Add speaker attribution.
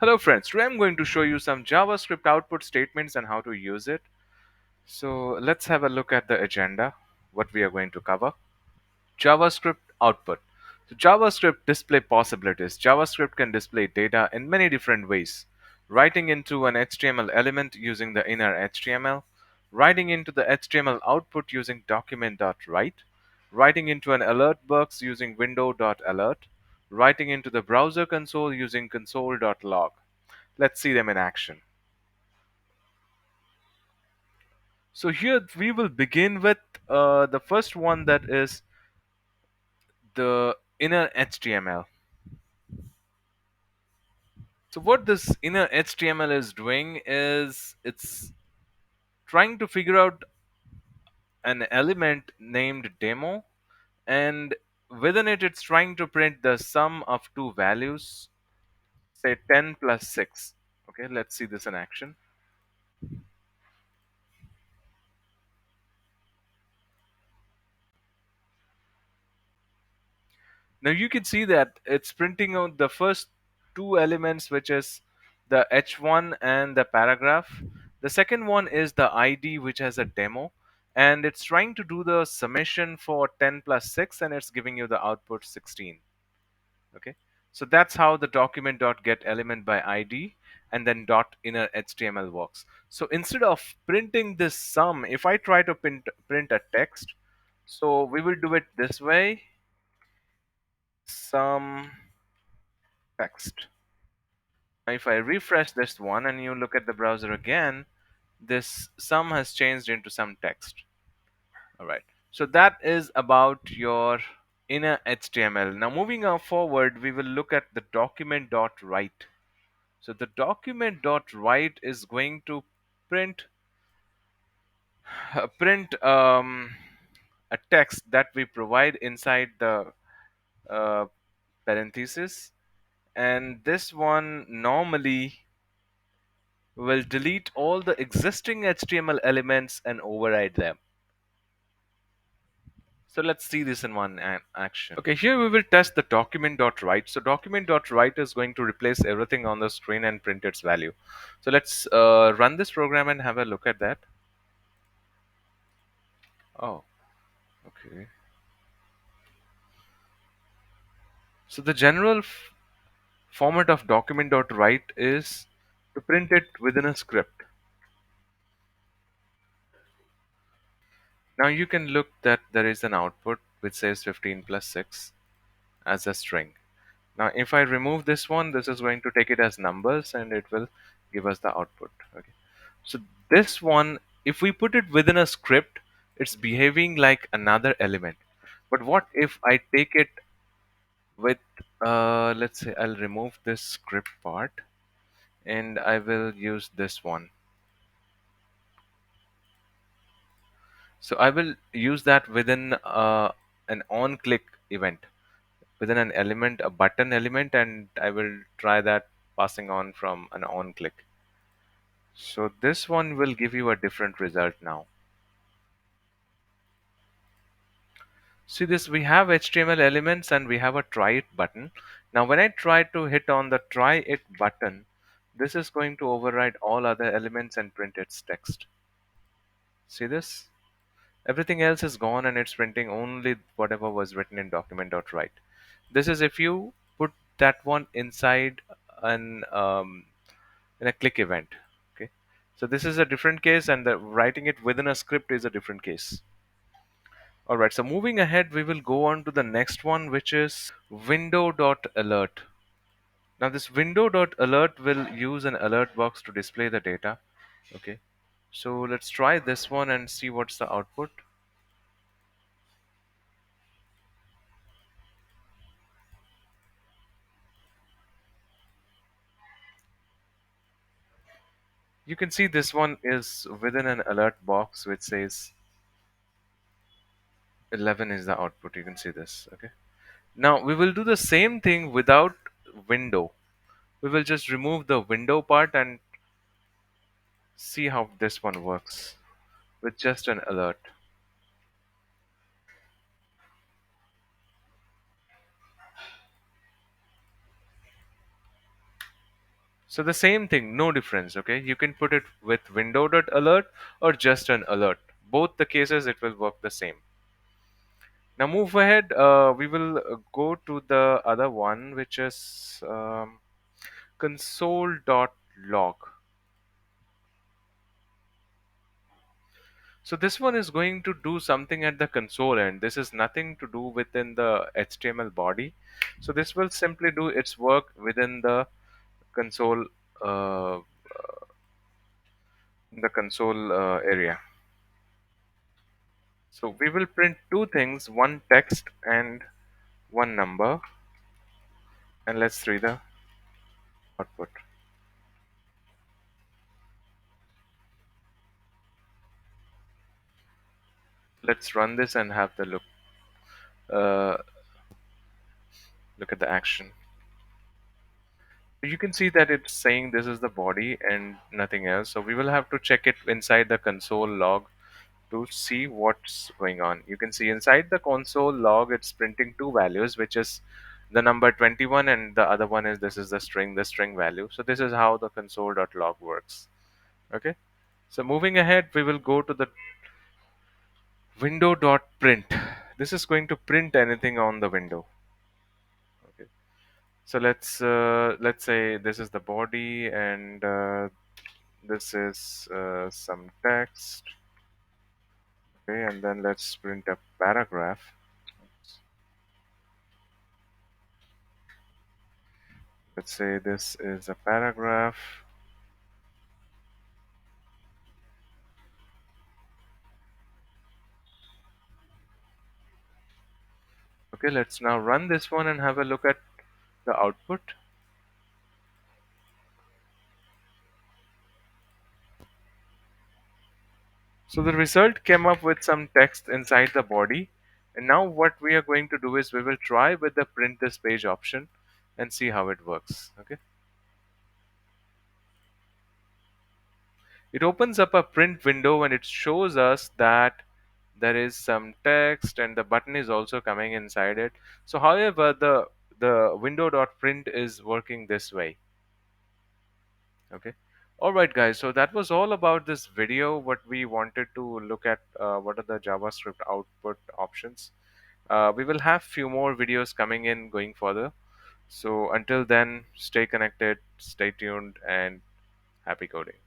Speaker 1: Hello friends, today I'm going to show you some JavaScript output statements and how to use it. So let's have a look at the agenda, what we are going to cover. JavaScript output. So JavaScript display possibilities. JavaScript can display data in many different ways. Writing into an HTML element using the inner HTML, writing into the HTML output using document.write, writing into an alert box using window.alert, writing into the browser console using console.log. Let's see them in action. So here we will begin with the first one, that is the inner HTML. So what this inner HTML is doing is it's trying to figure out an element named demo, and within it it's trying to print the sum of two values, say 10 plus 6. Okay, let's see this in action. Now you can see that it's printing out the first two elements, which is the h1 and the paragraph. The second one is the ID, which has a demo, and it's trying to do the summation for 10 plus 6, and it's giving you the output 16. Okay, so that's how the document.get element by ID and then dot inner HTML works. So instead of printing this sum, if I try to print a text, so we will do it this way: sum text. If I refresh this one and you look at the browser again, this sum has changed into some text. All right. So that is about your inner HTML. Now moving on forward, we will look at the document.write. So the document.write is going to print print a text that we provide inside the uh, parenthesis, and this one normally will delete all the existing HTML elements and override them. So let's see this in one action. Okay, here we will test the document.write. So document.write is going to replace everything on the screen and print its value. So let's run this program and have a look at that. Oh, okay. So the general format of document.write is to print it within a script. Now you can look that there is an output which says 15 plus 6 as a string. Now, if I remove this one, this is going to take it as numbers and it will give us the output. Okay. So this one, if we put it within a script, it's behaving like another element. But what if I take it with, let's say I'll remove this script part and I will use this one. So I will use that within an on click event, within an element, a button element, and I will try that passing on from an on click. So this one will give you a different result now. See this, we have HTML elements and we have a try it button. Now when I try to hit on the try it button, this is going to override all other elements and print its text. See this? Everything else is gone and it's printing only whatever was written in document.write. This is if you put that one inside an in a click event. Okay, so this is a different case, and the writing it within a script is a different case. All right, so moving ahead, we will go on to the next one, which is window.alert. Now this window.alert will use an alert box to display the data. Okay, so let's try this one and see what's the output. You can see this one is within an alert box which says 11 is the output. You can see this. Okay, now we will do the same thing without window. We will just remove the window part and see how this one works with just an alert. So the same thing, no difference. Okay, you can put it with window.alert or just an alert. Both the cases it will work the same. Now move ahead. We will go to the other one, which is console.log. So this one is going to do something at the console end. This is nothing to do within the HTML body. So this will simply do its work within console, uh, the console area. So we will print two things, one text and one number, and let's read the output. Let's run this and have the uh, look at the action. You can see that it's saying this is the body and nothing else. So we will have to check it inside the console log to see what's going on. You can see inside the console log, it's printing two values, which is the number 21 and the other one is this is the string value. So this is how the console.log works. Okay. So moving ahead, we will go to the window.print. This is going to print anything on the window. Okay. So let's say this is the body and this is some text. Okay, and then let's print a paragraph. Let's say this is a paragraph. Okay, let's now run this one and have a look at the output. So the result came up with some text inside the body. And now what we are going to do is we will try with the print this page option and see how it works. Okay. It opens up a print window and it shows us that there is some text and the button is also coming inside it. So however, the window.print is working this way. Okay. All right, guys. So that was all about this video. What we wanted to look at, what are the JavaScript output options. We will have few more videos coming in going further. So until then, stay connected, stay tuned, and happy coding.